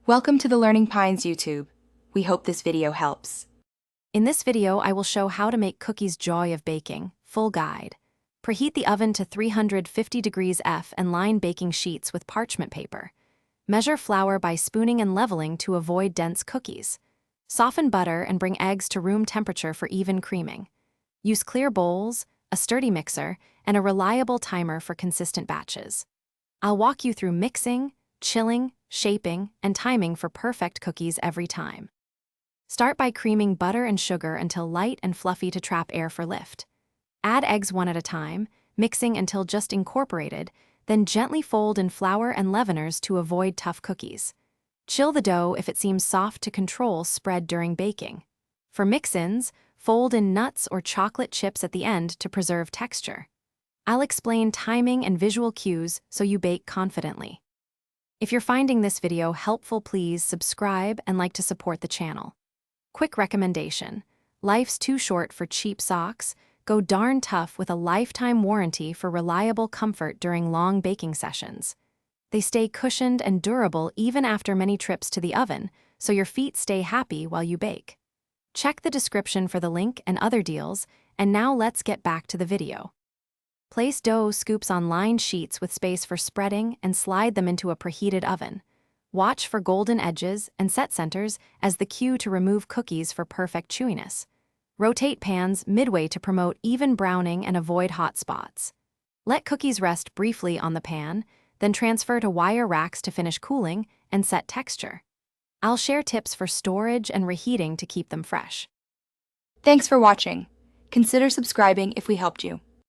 Welcome to the Learning Pines YouTube. We hope this video helps. In this video, I will show how to make cookies joy of baking, full guide. Preheat the oven to 350 degrees F and line baking sheets with parchment paper. Measure flour by spooning and leveling to avoid dense cookies. Soften butter and bring eggs to room temperature for even creaming. Use clear bowls, a sturdy mixer, and a reliable timer for consistent batches. I'll walk you through mixing, chilling, shaping, and timing for perfect cookies every time. Start by creaming butter and sugar until light and fluffy to trap air for lift. Add eggs one at a time, mixing until just incorporated, then gently fold in flour and leaveners to avoid tough cookies. Chill the dough if it seems soft to control spread during baking. For mix-ins, fold in nuts or chocolate chips at the end to preserve texture. I'll explain timing and visual cues so you bake confidently. If you're finding this video helpful, please subscribe and like to support the channel. Quick recommendation: life's too short for cheap socks. Go darn tough with a lifetime warranty for reliable comfort during long baking sessions. They stay cushioned and durable even after many trips to the oven, so your feet stay happy while you bake. Check the description for the link and other deals, and now let's get back to the video. Place dough scoops on lined sheets with space for spreading and slide them into a preheated oven. Watch for golden edges and set centers as the cue to remove cookies for perfect chewiness. Rotate pans midway to promote even browning and avoid hot spots. Let cookies rest briefly on the pan, then transfer to wire racks to finish cooling and set texture. I'll share tips for storage and reheating to keep them fresh. Thanks for watching. Consider subscribing if we helped you.